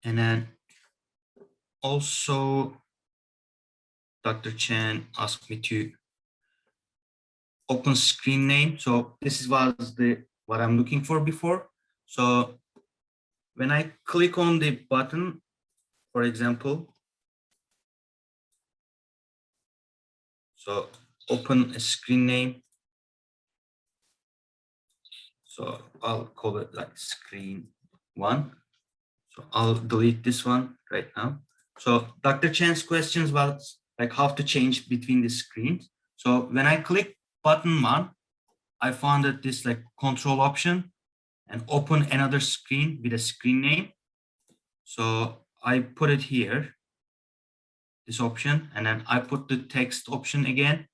And then also Dr. Chen asked me to open screen name. So this was what I'm looking for before. So when I click on the button, for example, so open a screen name. So I'll call it like screen 1. So I'll delete this one right now. So Dr. Chan's questions was like how to change between the screens. So when I click button 1, I found that this like control option and open another screen with a screen name. So I put it here, this option, and then I put the text option again,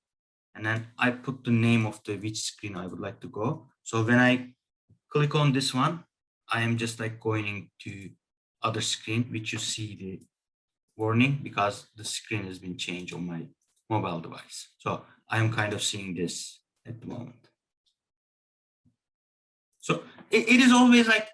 and then I put the name of the which screen I would like to go. So when I click on this one, I am just like going to other screen, which you see the warning because the screen has been changed on my mobile device. So I'm kind of seeing this at the moment. So it is always like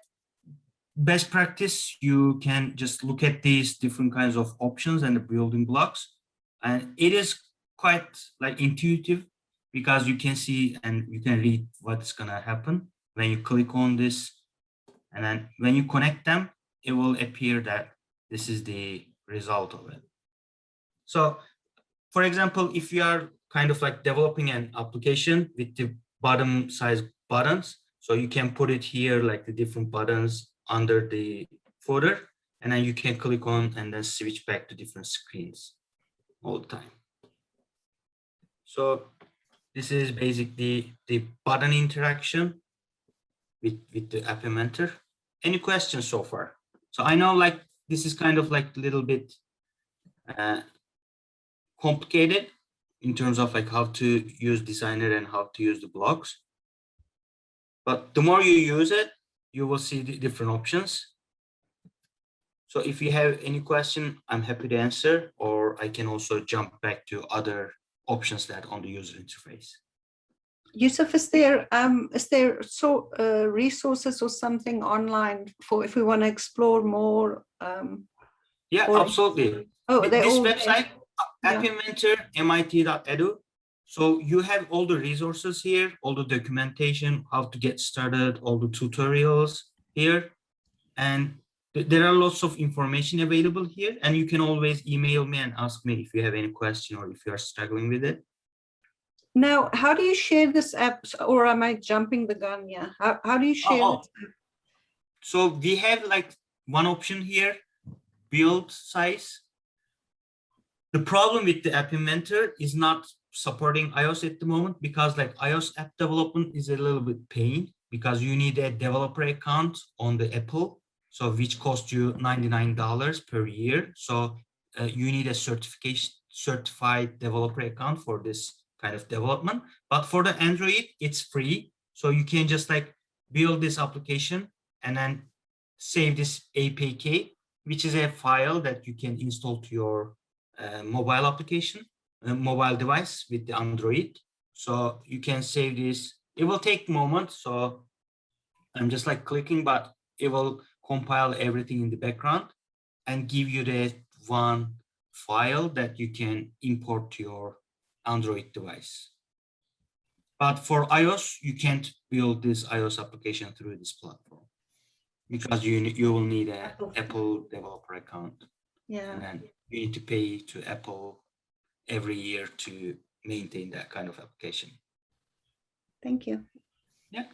best practice. You can just look at these different kinds of options and the building blocks. And it is quite like intuitive because you can see and you can read what's gonna happen when you click on this. And then when you connect them, it will appear that this is the result of it. So for example, if you are kind of like developing an application with the bottom size buttons, so you can put it here like the different buttons under the footer, and then you can click on and then switch back to different screens all the time. So this is basically the button interaction with the App Inventor. Any questions so far? So I know like this is kind of like a little bit complicated in terms of like how to use Designer and how to use the blocks. But the more you use it, you will see the different options. So if you have any question, I'm happy to answer, or I can also jump back to other options that on the user interface. Yusuf, is there resources or something online for if we want to explore more? Yeah, absolutely. Oh, this website, App Inventor, MIT.edu. So you have all the resources here, all the documentation, how to get started, all the tutorials here. And there are lots of information available here. And you can always email me and ask me if you have any question or if you are struggling with it. Now, how do you share this app? Or am I jumping the gun? Yeah. How do you share this app? So we have like one option here, build size. The problem with the App Inventor is not supporting iOS at the moment because like iOS app development is a little bit pain because you need a developer account on the Apple, so which costs you $99 per year. So you need a certified developer account for this kind of development. But for the Android, it's free. So you can just like build this application and then save this APK, which is a file that you can install to your mobile application, mobile device with the Android. So you can save this. It will take a moment. So I'm just like clicking, but it will compile everything in the background and give you the one file that you can import to your Android device. But for iOS, you can't build this iOS application through this platform because you will need an Apple developer account. Yeah. And then you need to pay to Apple every year to maintain that kind of application. Thank you. Yeah.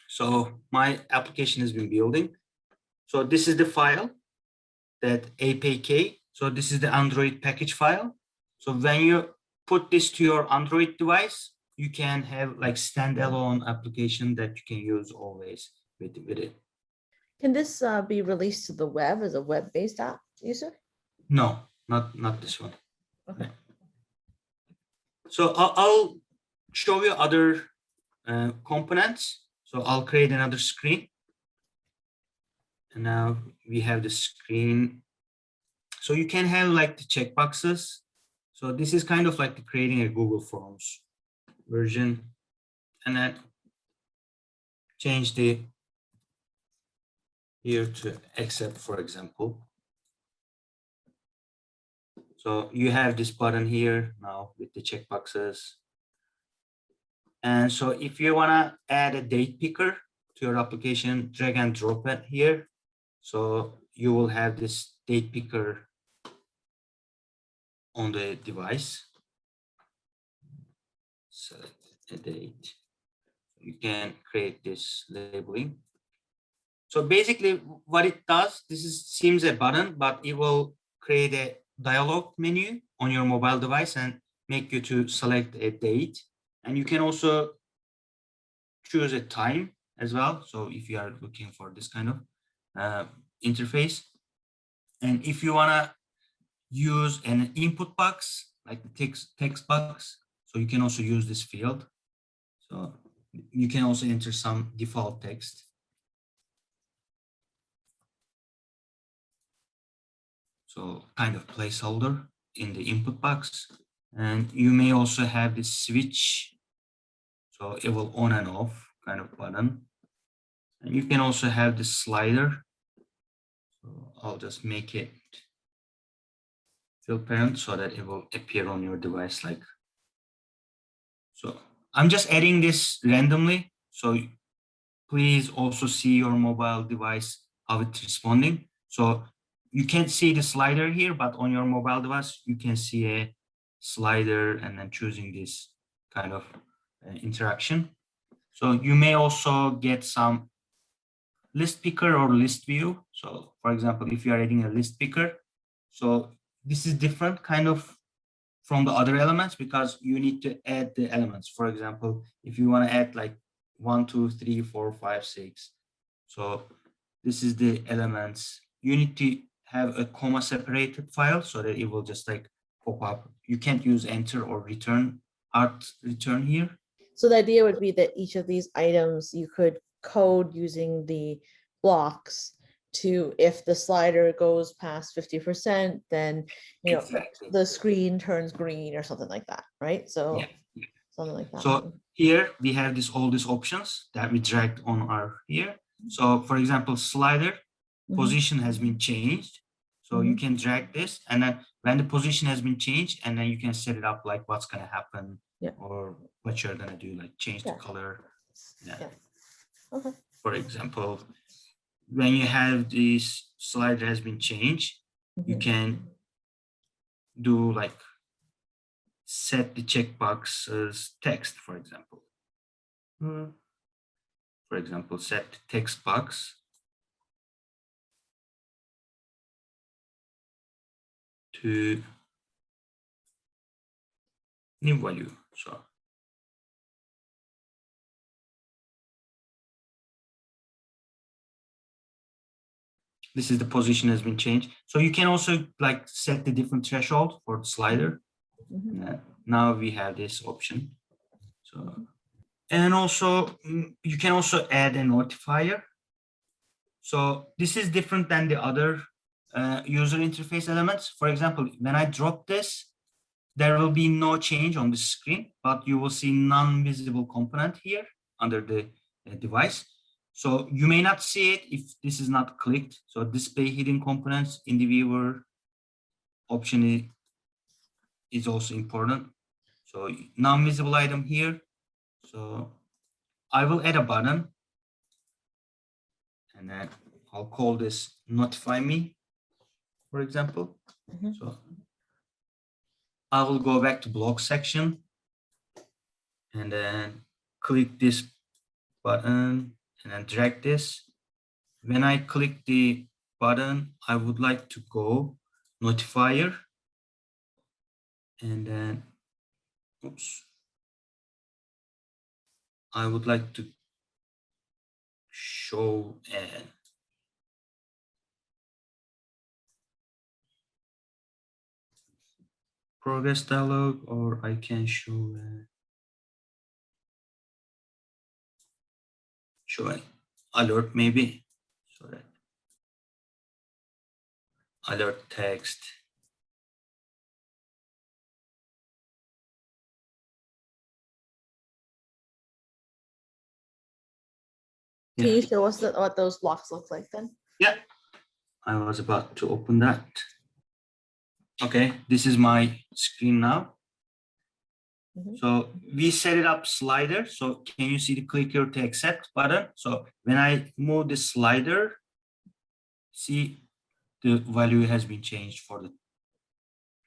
So my application has been building. So this is the file, that APK. So this is the Android package file. So when you put this to your Android device, you can have like standalone application that you can use always with it. Can this be released to the web as a web-based app user? No, not this one. Okay. No. So I'll show you other components. So I'll create another screen. And now we have the screen. So you can have like the checkboxes. So this is kind of like creating a Google Forms version. And then change the here to accept, for example. So you have this button here now with the checkboxes. And so if you want to add a date picker to your application, drag and drop it here. So you will have this date picker on the device. Select a date. You can create this labeling. So basically what it does, seems a button, but it will create a dialog menu on your mobile device and make you to select a date. And you can also choose a time as well. So if you are looking for this kind of interface, and if you want to use an input box, like the text box, so you can also use this field. So you can also enter some default text. So kind of placeholder in the input box. And you may also have this switch. So it will on and off kind of button. And you can also have the slider. So I'll just make it fill parent so that it will appear on your device like. So I'm just adding this randomly. So please also see your mobile device, how it's responding. So you can't see the slider here, but on your mobile device, you can see a slider and then choosing this kind of interaction. So you may also get some list picker or list view. So for example, if you are adding a list picker, so this is different kind of from the other elements because you need to add the elements. For example, if you want to add like 1, 2, 3, 4, 5, 6. So this is the elements. You need to have a comma separated file so that it will just like pop up. You can't use enter or return, hard return here. So the idea would be that each of these items you could code using the blocks to, if the slider goes past 50%, then Exactly. the screen turns green or something like that, right? So Yeah. something like that. So here we have all these options that we dragged on our here. So for example, slider position has been changed. So you can drag this, and then when the position has been changed, and then you can set it up like what's going to happen or what you're going to do, like change the color. Yeah. Okay. For example, when you have this slider has been changed, you can do like set the checkboxes text, for example. For example, set text box to new value. So this is the position has been changed. So you can also like set the different threshold for the slider. Now we have this option. So, and also you can also add a notifier. So this is different than the other user interface elements. For example, when I drop this, there will be no change on the screen, but you will see non-visible component here under the device. So you may not see it if this is not clicked. So display hidden components in the viewer option is also important. So non-visible item here. So I will add a button and then I'll call this notify me, for example. So I will go back to blog section and then click this button and then drag this. When I click the button, I would like to go notifier and then, oops, I would like to show a progress dialog, or I can show an alert maybe, so that alert text. Can you show us what those blocks look like then? Yeah, I was about to open that. Okay, this is my screen now. Mhm. So we set it up slider. So can you see the click here to accept button? So when I move the slider, see the value has been changed for the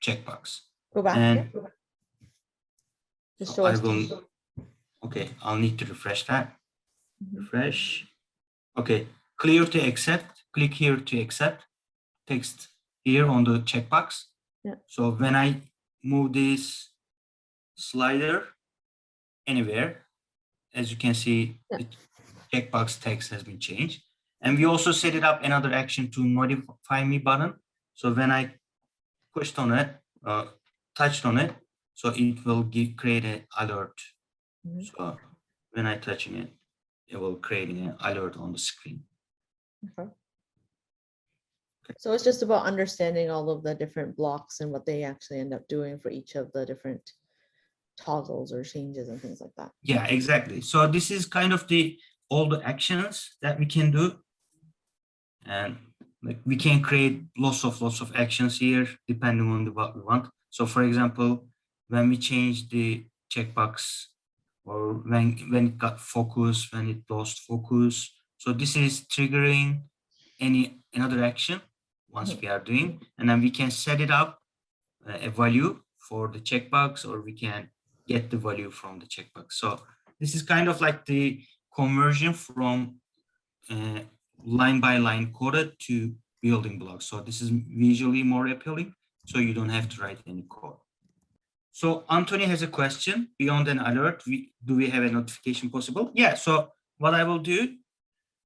checkbox. Go back. And Yeah. Just so show I us. will, okay, I'll need to refresh that. Mhm. Refresh. Okay, clear to accept, click here to accept, text here on the checkbox. Yeah. So when I move this slider anywhere, as you can see, Yeah. the checkbox text has been changed. And we also set it up another action to notify me button. So when I pushed on it, touched on it, so it will create an alert. Mhm. So when I touching it, it will create an alert on the screen. Okay. So it's just about understanding all of the different blocks and what they actually end up doing for each of the different toggles or changes and things like that. Yeah, exactly. So this is kind of all the actions that we can do. And like we can create lots of actions here depending on what we want. So for example, when we change the checkbox or when it got focus, when it lost focus. So this is triggering another action once we are doing, and then we can set it up a value for the checkbox, or we can get the value from the checkbox. So this is kind of like the conversion from line by line coded to building blocks. So this is visually more appealing, so you don't have to write any code. So Anthony has a question. Beyond an alert, do we have a notification possible? Yeah, so what I will do,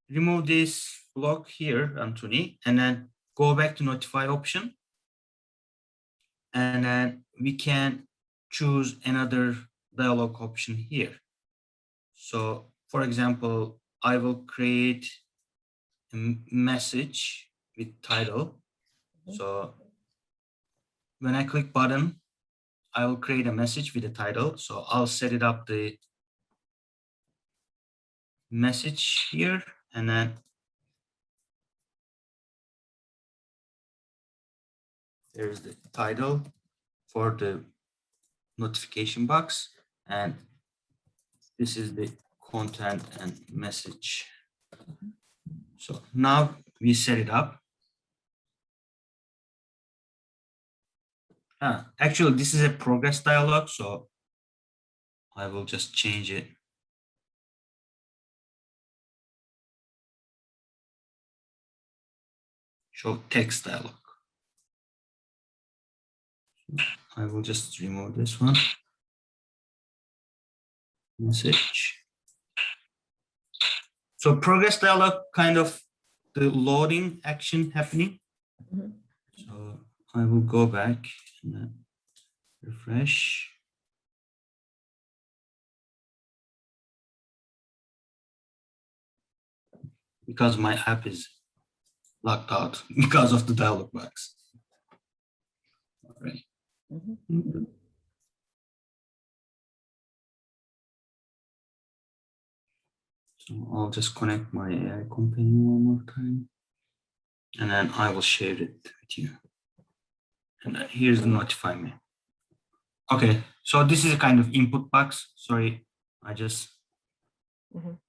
remove this block here, Anthony, and then go back to notify option. And then we can choose another dialog option here. So for example, I will create a message with title. So when I click button, I will create a message with a title. So I'll set it up the message here, and then there's the title for the notification box, and this is the content and message. So now we set it up. Actually, this is a progress dialog, so I will just change it. Show text dialog. I will just remove this one. Message. So progress dialog, kind of the loading action happening. Mhm. So I will go back and then refresh. Because my app is locked out because of the dialog box. All right. Mhm. So I'll just connect my AI companion one more time, and then I will share it with you. And then here's the notify me. Okay, so this is a kind of input box. Sorry, I just, Mhm.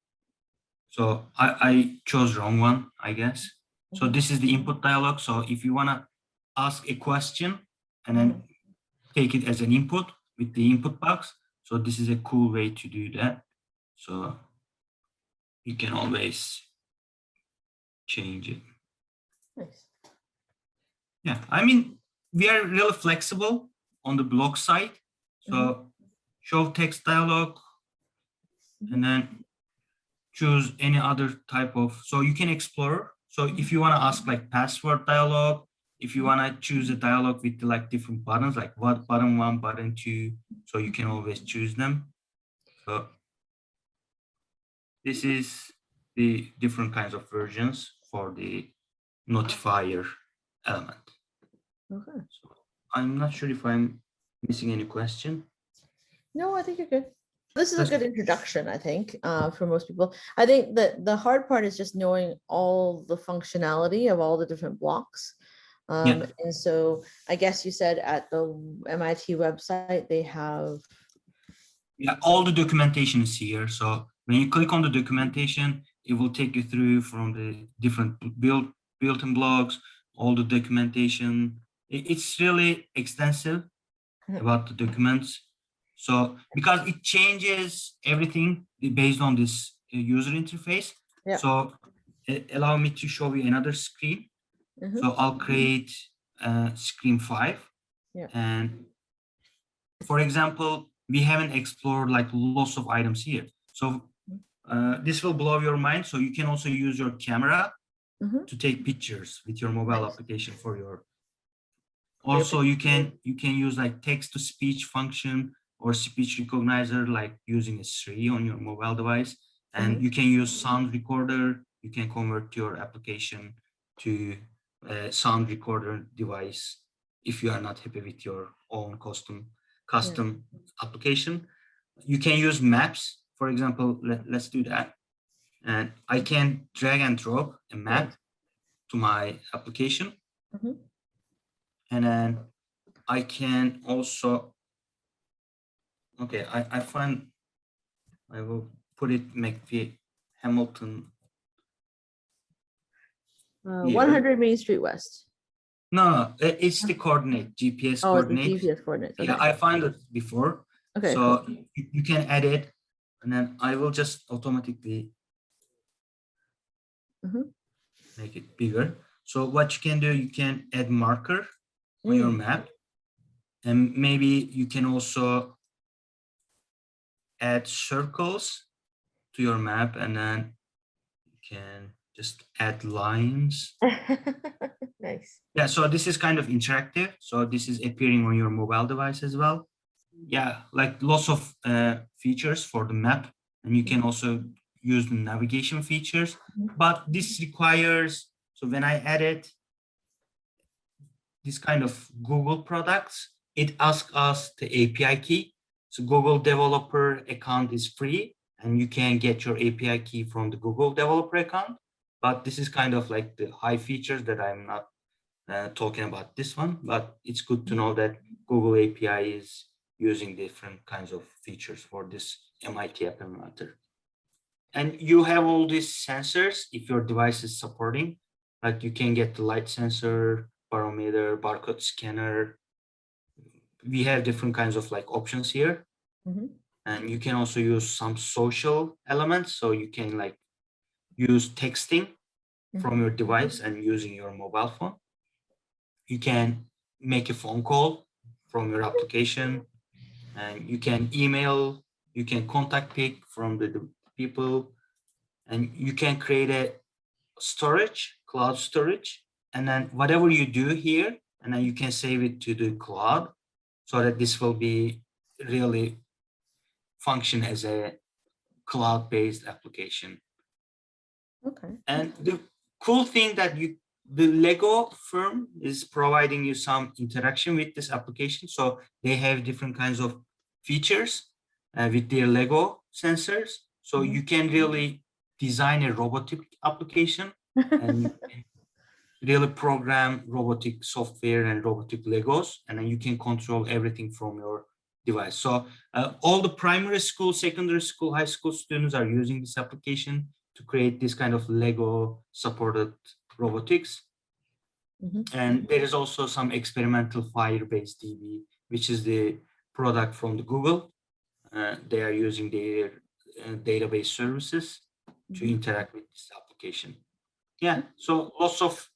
so I chose wrong one, I guess. So Mhm. this is the input dialog. So if you wanna ask a question and then take it as an input with the input box, so this is a cool way to do that. So you can always change it. Nice. Yeah, I mean, we are really flexible on the block side. So show text dialog, and then choose any other type of, so you can explore. So if you want to ask like password dialog, if you want to choose a dialog with like different buttons, like what button 1, button 2, so you can always choose them. So this is the different kinds of versions for the notifier element. Okay. So I'm not sure if I'm missing any question. No, I think you're good. This is a good introduction, I think, for most people. I think that the hard part is just knowing all the functionality of all the different blocks. And so I guess you said at the MIT website, they have. Yeah, all the documentation is here. So when you click on the documentation, it will take you through from the different built-in blocks, all the documentation. It's really extensive about the documents. So because it changes everything based on this user interface. Yeah. So allow me to show you another screen. So I'll create screen 5. Yeah. And for example, we haven't explored like lots of items here. So this will blow your mind. So you can also use your camera to take pictures with your mobile application for your. Also, you can use like text to speech function or speech recognizer, like using a Siri on your mobile device. And you can use sound recorder. You can convert your application to a sound recorder device if you are not happy with your own custom application. You can use maps. For example, let's do that. And I can drag and drop a map to my application. And then I can also, okay, I find, I will put it Hamilton. 100 Main Street West. No, it's the coordinate, GPS coordinate. Oh, the GPS coordinates. Okay. Yeah, I found it before. Okay. So Cool. you can add it, and then I will just automatically make it bigger. So what you can do, you can add marker on your map, and maybe you can also add circles to your map, and then you can just add lines. Nice. Yeah, so this is kind of interactive. So this is appearing on your mobile device as well. Yeah, like lots of features for the map, and you can also use the navigation features, but this requires, so when I edit this kind of Google products, it asks us the API key. So Google developer account is free, and you can get your API key from the Google developer account. But this is kind of like the high features that I'm not talking about this one, but it's good to know that Google API is using different kinds of features for this MIT App Inventor. And you have all these sensors if your device is supporting, like you can get the light sensor, barometer, barcode scanner. We have different kinds of like options here. And you can also use some social elements. So you can like use texting from your device and using your mobile phone. You can make a phone call from your application, and you can email, you can contact pick from the people, and you can create a storage, cloud storage, and then whatever you do here, and then you can save it to the cloud so that this will be really function as a cloud-based application. Okay. And the cool thing that the Lego firm is providing you some interaction with this application. So they have different kinds of features with their Lego sensors. So you can really design a robotic application and you can really program robotic software and robotic Legos, and then you can control everything from your device. So all the primary school, secondary school, high school students are using this application to create this kind of Lego supported robotics. And there is also some experimental Firebase DB, which is the product from the Google. They are using their database services to interact with this application. Yeah, so lots of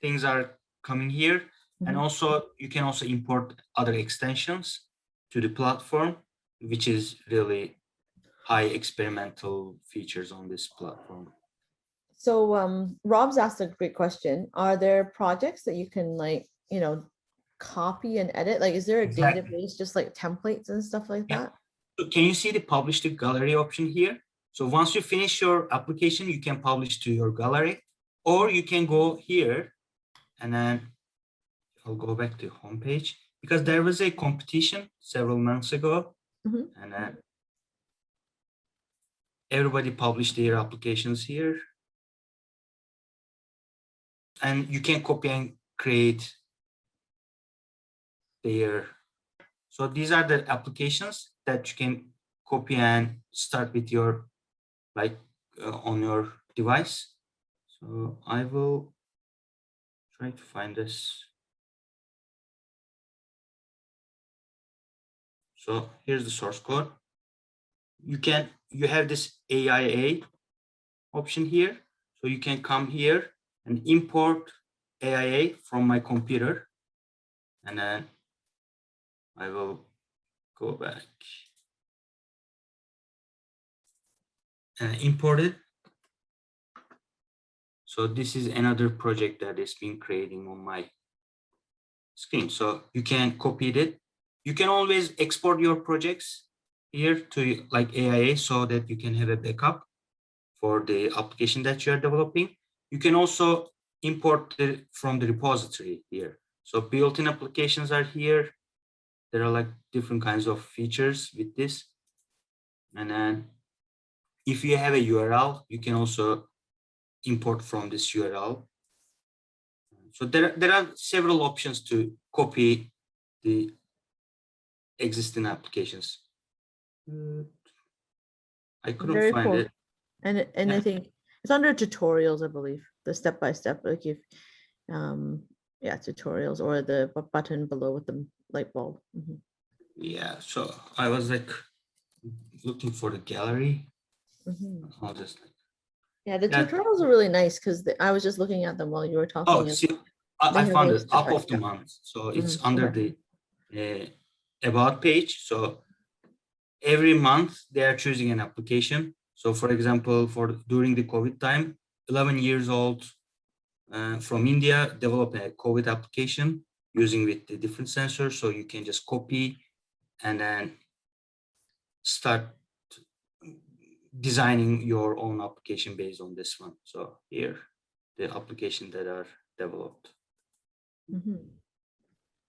things are coming here. And also you can also import other extensions to the platform, which is really high experimental features on this platform. So Rob's asked a great question. Are there projects that you can like, copy and edit? Like, is there a database, just like templates and stuff like that? So can you see the publish to gallery option here? So once you finish your application, you can publish to your gallery, or you can go here and then I'll go back to homepage because there was a competition several months ago. And then everybody publish their applications here. And you can copy and create their. So these are the applications that you can copy and start with your, like on your device. So I will try to find this. So here's the source code. You have this AIA option here. So you can come here and import AIA from my computer. And then I will go back and import it. So this is another project that is being creating on my screen. So you can copy it. You can always export your projects here to like AIA so that you can have a backup for the application that you are developing. You can also import it from the repository here. So built-in applications are here. There are like different kinds of features with this. And then if you have a URL, you can also import from this URL. So there are several options to copy the existing applications. I couldn't Very find cool. it. And Yeah. I think it's under tutorials, I believe, the step-by-step, like if, yeah, tutorials or the button below with the light bulb. Mhm. Yeah, so I was like looking for the gallery. Mhm. I'll just like, Yeah, the yeah. tutorials are really nice because I was just looking at them while you were talking. Oh, And see, they I have found very it up of the step-by-step. month. So it's Mhm, under okay. the about page. So every month they are choosing an application. So for example, during the COVID time, 11 years old from India developed a COVID application using with the different sensors. So you can just copy and then start designing your own application based on this one. So here, the application that are developed. Mhm.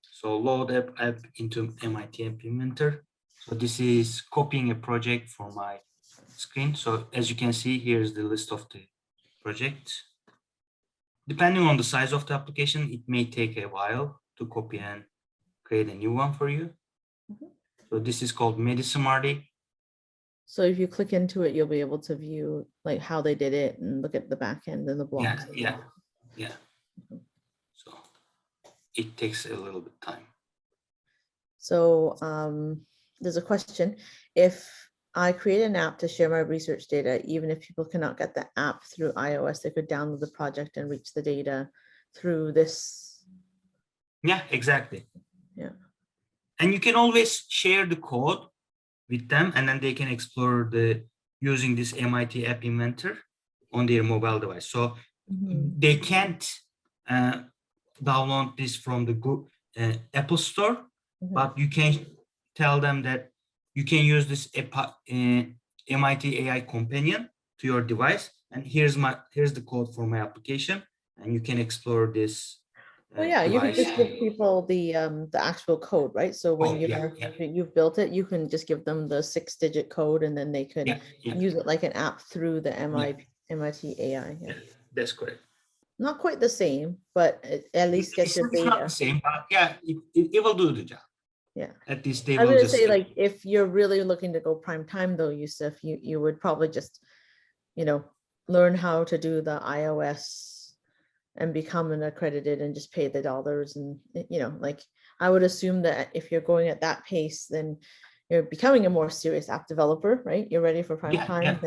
So load app into MIT App Inventor. So this is copying a project for my screen. So as you can see, here's the list of the projects. Depending on the size of the application, it may take a while to copy and create a new one for you. Mhm. So this is called MediSmarty. So if you click into it, you'll be able to view like how they did it and look at the back end and the Yeah, blocks. yeah. So it takes a little bit time. So there's a question. If I create an app to share my research data, even if people cannot get the app through iOS, they could download the project and reach the data through this. Yeah, exactly. Yeah. And you can always share the code with them, and then they can explore using this MIT App Inventor on their mobile device. So Mhm. they can't download this from the Apple Store, Mhm. but you can tell them that you can use this MIT AI companion to your device, and here's the code for my application, and you can explore this Well, yeah, you could device. just give people the actual code, right? So when Oh, yeah, you've built it, you can just give them the 6-digit code and then they could yeah, use it like an app through the yeah, MIT AI. Yeah. that's correct. Not quite the same, but it at least gets your It's not data. the same, but yeah, it will do the job. Yeah. At least they I was will gonna just say, like, if you're really looking to go prime time though, Yusuf, you would probably just, learn how to do the iOS and become an accredited and just pay the dollars and, like, I would assume that if you're going at that pace, then you're becoming a more serious app developer, right? You're ready for prime yeah, time,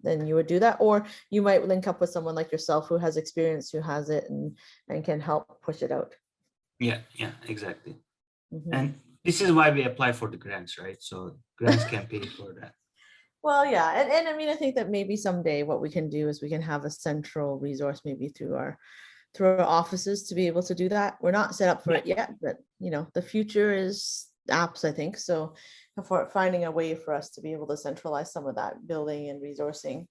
then you would do that. Or you might link up with someone like yourself who has experience, who has it and can help push it out. yeah, exactly. Mhm. And this is why we apply for the grants, right? So grants can pay for that. Well, yeah, and I mean, I think that maybe someday what we can do is we can have a central resource maybe through our offices to be able to do that. We're not set up for it yet, but the future is apps, I think. So for finding a way for us to be able to centralize some of that building and resourcing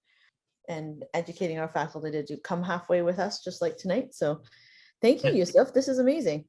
and educating our faculty to come halfway with us, just like tonight. So thank you, Yeah. Yusuf. This is amazing.